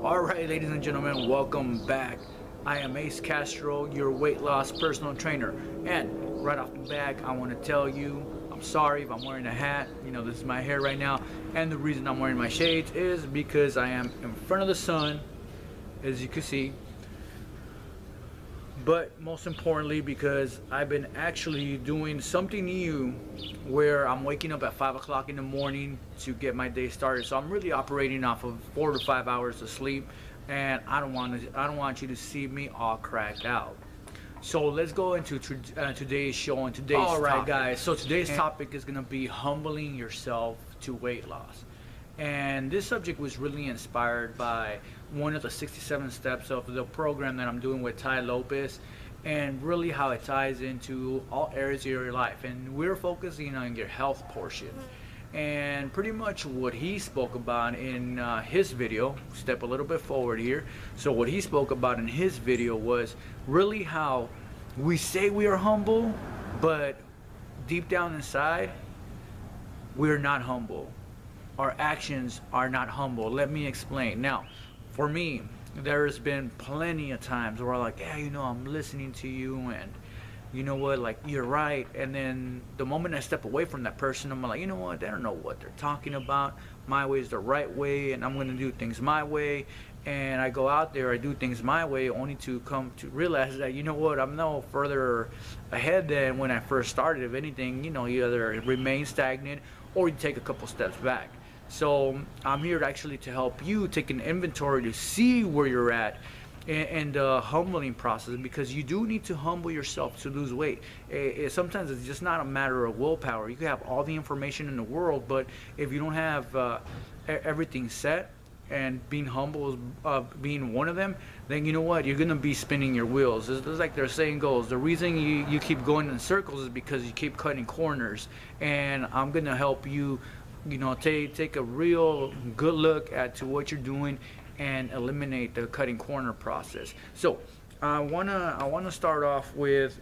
Alright, ladies and gentlemen, welcome back. I am Ace Castro, your weight loss personal trainer. And right off the bat, I want to tell you, I'm sorry if I'm wearing a hat. You know, this is my hair right now. And the reason I'm wearing my shades is because I am in front of the sun, as you can see. But most importantly, because I've been actually doing something new where I'm waking up at 5 o'clock in the morning to get my day started. So I'm really operating off of 4 to 5 hours of sleep, and I don't want you to see me all cracked out. So let's go into today's show and today's topic. All right, guys. So today's topic is going to be humbling yourself to weight loss. And this subject was really inspired by one of the 67 steps of the program that I'm doing with Tai Lopez, and really how it ties into all areas of your life. And we're focusing on your health portion. And pretty much what he spoke about in his video, step a little bit forward here. So what he spoke about in his video was really how we say we are humble, but deep down inside, we're not humble. Our actions are not humble. Let me explain. Now, for me, there's been plenty of times where I'm like, yeah, you know, I'm listening to you, and you know what, like, you're right. And then the moment I step away from that person, I'm like, you know what, they don't know what they're talking about. My way is the right way, and I'm going to do things my way. And I go out there, I do things my way, only to come to realize that, you know what, I'm no further ahead than when I first started. If anything, you know, you either remain stagnant or you take a couple steps back. So I'm here actually to help you take an inventory to see where you're at in the humbling process, because you do need to humble yourself to lose weight. Sometimes it's just not a matter of willpower. You can have all the information in the world, but if you don't have everything set, and being humble is being one of them, then you know what, you're gonna be spinning your wheels. It's like their saying goes, the reason you keep going in circles is because you keep cutting corners. And I'm gonna help you, you know, take a real good look at what you're doing and eliminate the cutting corner process. So I wanna start off with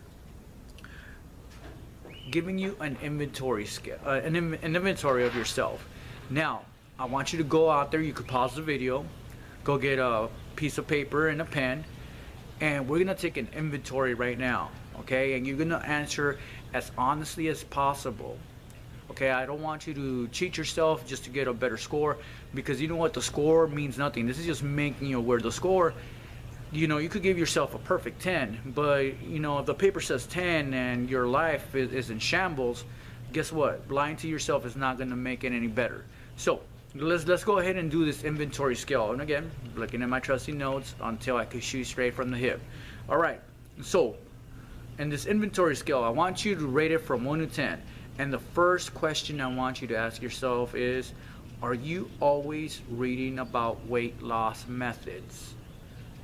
giving you an inventory scale, an inventory of yourself. Now, I want you to go out there. You could pause the video, go get a piece of paper and a pen, and we're gonna take an inventory right now, okay? And you're gonna answer as honestly as possible. Okay, I don't want you to cheat yourself just to get a better score, because you know what, the score means nothing. This is just making you aware. The score, you know, you could give yourself a perfect 10, but you know, if the paper says 10 and your life is in shambles, guess what? Lying to yourself is not going to make it any better. So let's go ahead and do this inventory scale. And again, looking at my trusty notes until I could shoot straight from the hip. All right, so in this inventory scale, I want you to rate it from 1 to 10. And the first question I want you to ask yourself is, are you always reading about weight loss methods?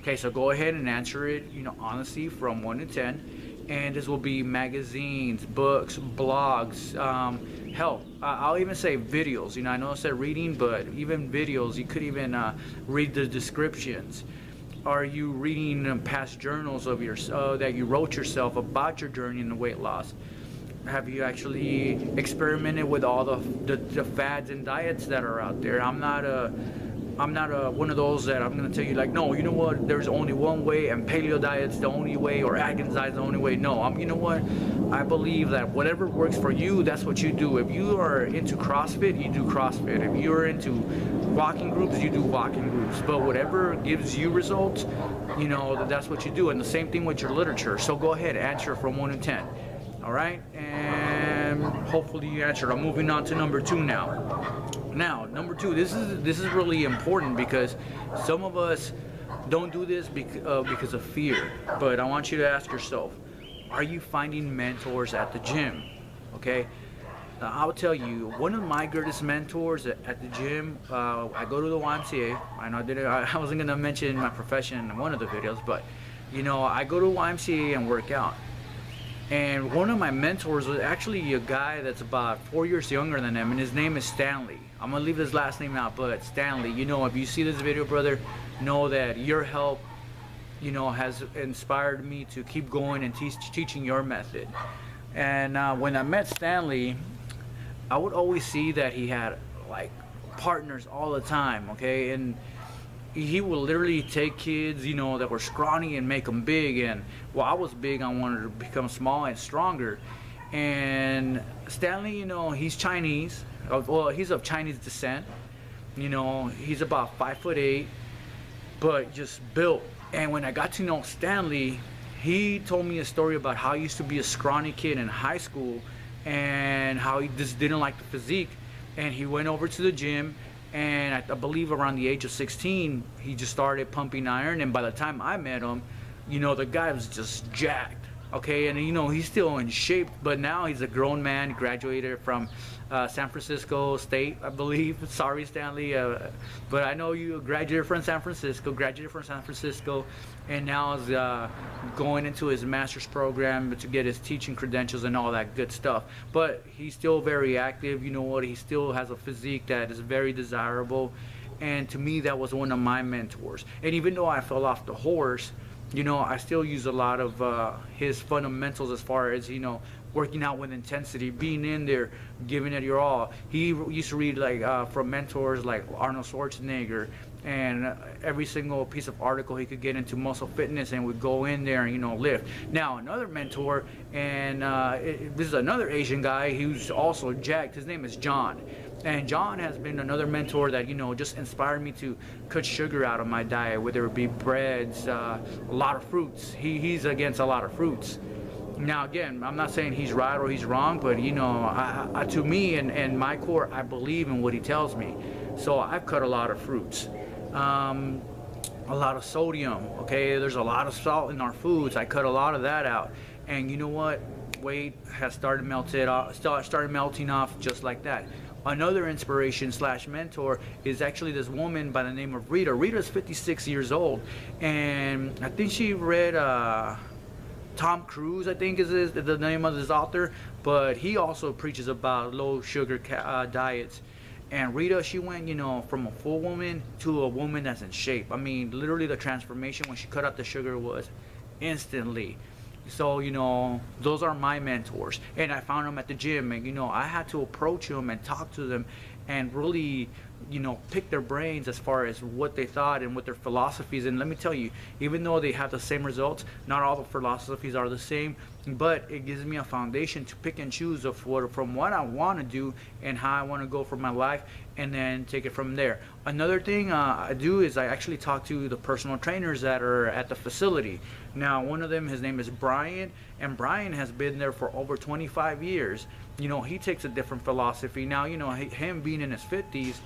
Okay, so go ahead and answer it, you know, honestly, from 1 to 10. And this will be magazines, books, blogs, hell, I'll even say videos. You know, I know I said reading, but even videos, you could even read the descriptions. Are you reading past journals of yourself that you wrote yourself about your journey in the weight loss? Have you actually experimented with all the fads and diets that are out there? I'm not one of those that I'm gonna tell you like, no, you know what, there's only one way and paleo diet's the only way, or Atkins diet's the only way. No, you know what, I believe that whatever works for you, that's what you do. If you are into CrossFit, you do CrossFit. If you're into walking groups, you do walking groups. But whatever gives you results, you know, that's what you do. And the same thing with your literature. So go ahead, answer from 1 to 10. All right, and hopefully you answered. I'm moving on to number 2 now. Now, number 2, this is really important, because some of us don't do this because of fear. But I want you to ask yourself, are you finding mentors at the gym? Okay, I'll tell you, one of my greatest mentors at the gym, I go to the YMCA. I know I wasn't gonna mention my profession in one of the videos, but you know, I go to YMCA and work out. And one of my mentors was actually a guy that's about 4 years younger than him, and his name is Stanley. I'm gonna leave his last name out, but Stanley, you know, if you see this video, brother, know that your help, you know, has inspired me to keep going and teaching your method. And when I met Stanley, I would always see that he had like partners all the time, okay? And he would literally take kids, you know, that were scrawny and make them big. And while I was big, I wanted to become small and stronger. And Stanley, you know, he's Chinese. Well, he's of Chinese descent. You know, he's about 5'8", but just built. And when I got to know Stanley, he told me a story about how he used to be a scrawny kid in high school and how he just didn't like the physique. And he went over to the gym, and I believe around the age of 16, he just started pumping iron. And by the time I met him, you know, the guy was just jacked. Okay, and you know, he's still in shape, but now he's a grown man, graduated from San Francisco State, I believe. Sorry, Stanley, but I know you graduated from San Francisco, and now is going into his master's program to get his teaching credentials and all that good stuff. But he's still very active. You know what? He still has a physique that is very desirable, and to me, that was one of my mentors. And even though I fell off the horse, you know, I still use a lot of his fundamentals as far as, you know, working out with intensity, being in there, giving it your all. He used to read like from mentors like Arnold Schwarzenegger, and every single piece of article he could get into muscle fitness, and would go in there and, you know, lift. Now another mentor, and this is another Asian guy who's also jacked. His name is John. And John has been another mentor that, you know, just inspired me to cut sugar out of my diet, whether it be breads, a lot of fruits. He's against a lot of fruits. Now again, I'm not saying he's right or he's wrong, but you know, to me and my core, I believe in what he tells me. So I've cut a lot of fruits, a lot of sodium. Okay, there's a lot of salt in our foods. I cut a lot of that out, and you know what? Weight has started melting off just like that. Another inspiration slash mentor is actually this woman by the name of Rita. Rita is 56 years old, and I think she read Tom Cruise, I think is the name of this author, but he also preaches about low sugar diets. And Rita, she went, you know, from a full woman to a woman that's in shape. I mean, literally the transformation when she cut out the sugar was instantly. So, you know, those are my mentors, and I found them at the gym, and you know, I had to approach them and talk to them and really, you know, pick their brains as far as what they thought and what their philosophies. And let me tell you, even though they have the same results, not all the philosophies are the same, but it gives me a foundation to pick and choose of from what I want to do and how I want to go for my life, and then take it from there. Another thing I do is I actually talk to the personal trainers that are at the facility. Now, one of them, his name is Brian, and Brian has been there for over 25 years. You know, he takes a different philosophy. Now, you know, him being in his 50s,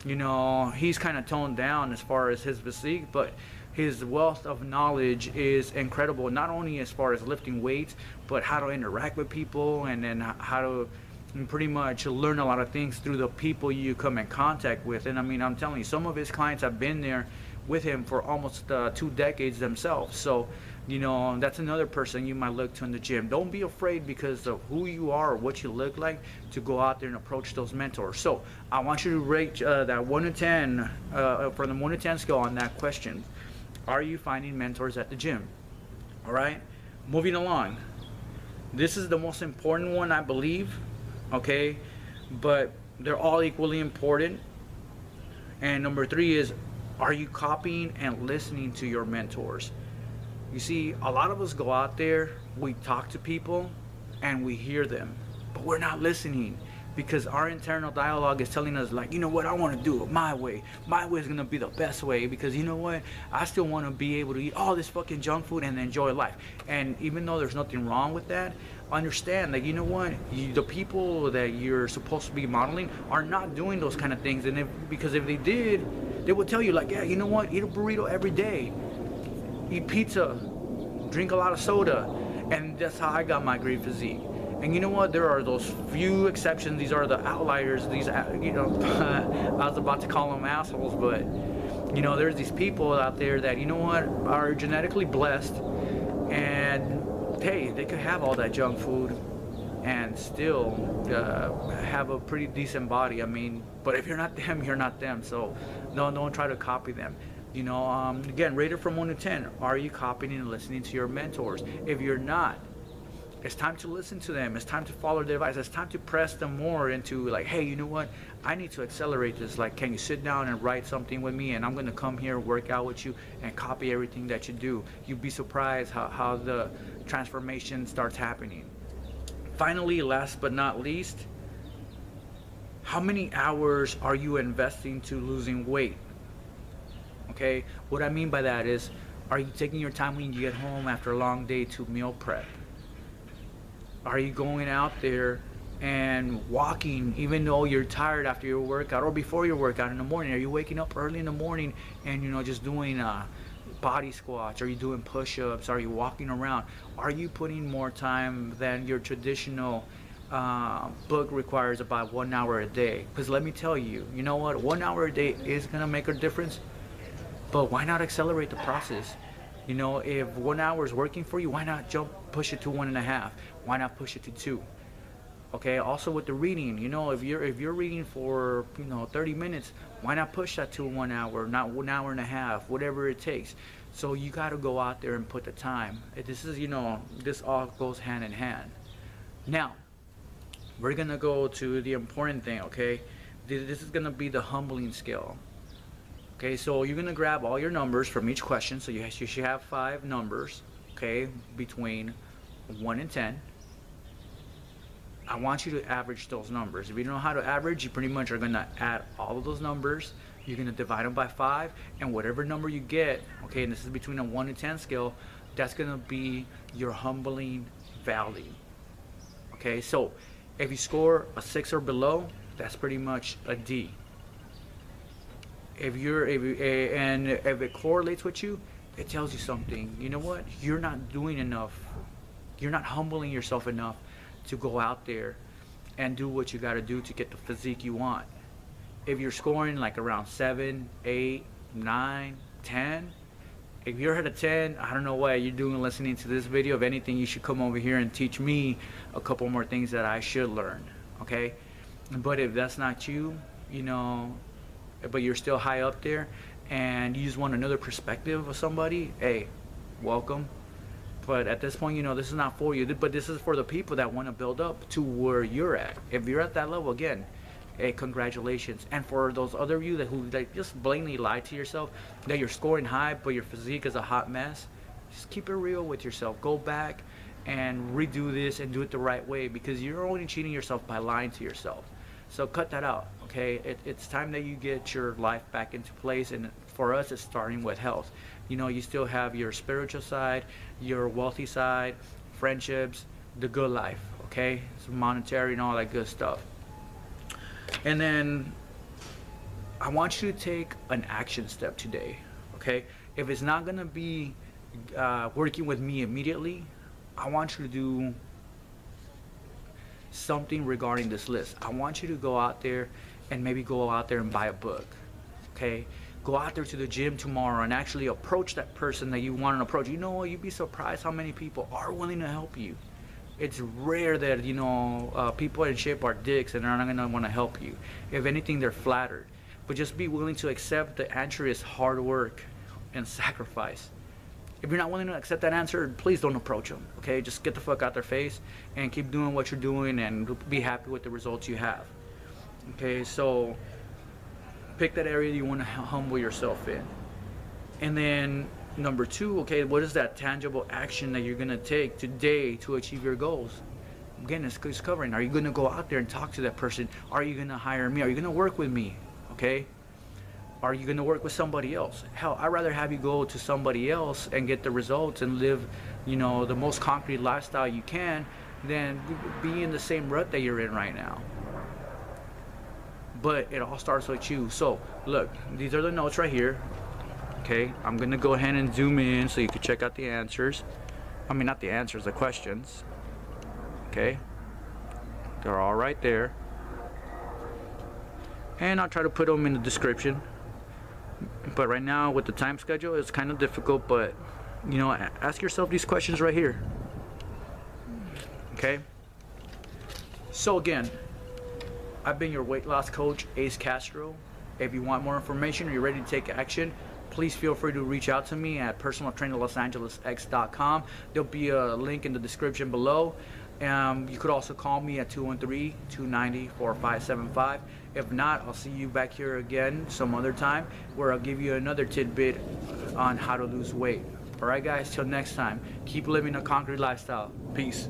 you know, he's kind of toned down as far as his physique, but his wealth of knowledge is incredible, not only as far as lifting weights, but how to interact with people, and then how to pretty much learn a lot of things through the people you come in contact with. And I mean, I'm telling you, some of his clients have been there with him for almost 2 decades themselves. So, you know, that's another person you might look to in the gym. Don't be afraid because of who you are or what you look like to go out there and approach those mentors. So I want you to rate that 1 to 10 from the 1 to 10 scale on that question. Are you finding mentors at the gym? All right, moving along. This is the most important one, I believe. Okay, but they're all equally important. And number 3 is, are you copying and listening to your mentors? You see, a lot of us go out there, we talk to people, and we hear them, but we're not listening, because our internal dialogue is telling us, like, you know what, I want to do it my way. My way is going to be the best way, because you know what, I still want to be able to eat all this fucking junk food and enjoy life. And even though there's nothing wrong with that, understand that, you know what, the people that you're supposed to be modeling are not doing those kind of things. And because if they did, they would tell you, like, yeah, you know what, eat a burrito every day, eat pizza, drink a lot of soda. And that's how I got my great physique. And you know what? There are those few exceptions. These are the outliers. These, you know, I was about to call them assholes, but you know, there's these people out there that, you know what, are genetically blessed, and hey, they could have all that junk food and still have a pretty decent body. I mean, but if you're not them, you're not them. So don't try to copy them. You know, again, rate it from 1 to 10. Are you copying and listening to your mentors? If you're not, It's time to listen to them. It's time to follow their advice. It's time to press them more into like, hey, you know what? I need to accelerate this. Like, can you sit down and write something with me? And I'm gonna come here, work out with you, and copy everything that you do. You'd be surprised how the transformation starts happening. Finally, last but not least, how many hours are you investing to losing weight? Okay, what I mean by that is, are you taking your time when you get home after a long day to meal prep? Are you going out there and walking even though you're tired after your workout or before your workout in the morning? Are you waking up early in the morning and just doing body squats? Are you doing push-ups? Are you walking around? Are you putting more time than your traditional book requires, about 1 hour a day? Because let me tell you, you know what? 1 hour a day is gonna make a difference, but why not accelerate the process? If 1 hour is working for you, why not push it to 1.5? Why not push it to 2? Okay. Also with the reading, if you're reading for 30 minutes, why not push that to 1 hour, not 1.5 hours, whatever it takes. So you got to go out there and put the time. This all goes hand in hand. Now, we're gonna go to the important thing. Okay, this is gonna be the humbling scale. Okay, so you're gonna grab all your numbers from each question. So you should have 5 numbers, okay, between 1 and 10. I want you to average those numbers. If you don't know how to average, you pretty much are gonna add all of those numbers. You're gonna divide them by 5, and whatever number you get, okay, and this is between a 1 and 10 scale, that's gonna be your humbling value. Okay, so if you score a 6 or below, that's pretty much a D. If it correlates with you, it tells you something. You know what? You're not doing enough. You're not humbling yourself enough to go out there and do what you got to do to get the physique you want. If you're scoring like around 7, 8, 9, 10, if you're at a 10, I don't know what you're doing listening to this video. If anything, you should come over here and teach me a couple more things that I should learn. Okay? But if that's not you, but you're still high up there and you just want another perspective of somebody, hey, welcome. But at this point, this is not for you, but this is for the people that want to build up to where you're at. If you're at that level, again, hey, congratulations. And for those other of you who just blatantly lie to yourself that you're scoring high but your physique is a hot mess, just keep it real with yourself. Go back and redo this and do it the right way, because you're only cheating yourself by lying to yourself. So cut that out, okay? It's time that you get your life back into place, and for us, it's starting with health. You still have your spiritual side, your wealthy side, friendships, the good life, okay? It's monetary and all that good stuff. And then I want you to take an action step today, okay? If it's not gonna be working with me immediately, I want you to do something regarding this list. I want you to go out there and maybe go out there and buy a book, okay? Go out there to the gym tomorrow and actually approach that person that you want to approach. You know what? You'd be surprised how many people are willing to help you. It's rare that, people in shape are dicks and they're not going to want to help you. If anything, they're flattered. But just be willing to accept the answer is hard work and sacrifice. If you're not willing to accept that answer, please don't approach them, okay? Just get the fuck out their face and keep doing what you're doing and be happy with the results you have. Okay, so pick that area you want to humble yourself in. And then number 2, okay, what is that tangible action that you're going to take today to achieve your goals? Again, it's covering. Are you going to go out there and talk to that person? Are you going to hire me? Are you going to work with me? Okay? Are you going to work with somebody else? Hell, I'd rather have you go to somebody else and get the results and live, the most concrete lifestyle you can than be in the same rut that you're in right now. But it all starts with you. So, look, these are the notes right here. Okay, I'm going to go ahead and zoom in so you can check out the answers. I mean, not the answers, the questions. Okay, they're all right there. And I'll try to put them in the description. But right now with the time schedule, it's kind of difficult, but ask yourself these questions right here. Okay, so again, I've been your weight loss coach, Ace Castro. If you want more information or you're ready to take action, please feel free to reach out to me at personaltrainerlosangelesx.com. There'll be a link in the description below. You could also call me at 213-290-4575. If not, I'll see you back here again some other time where I'll give you another tidbit on how to lose weight. Alright guys, till next time, keep living a concrete lifestyle. Peace.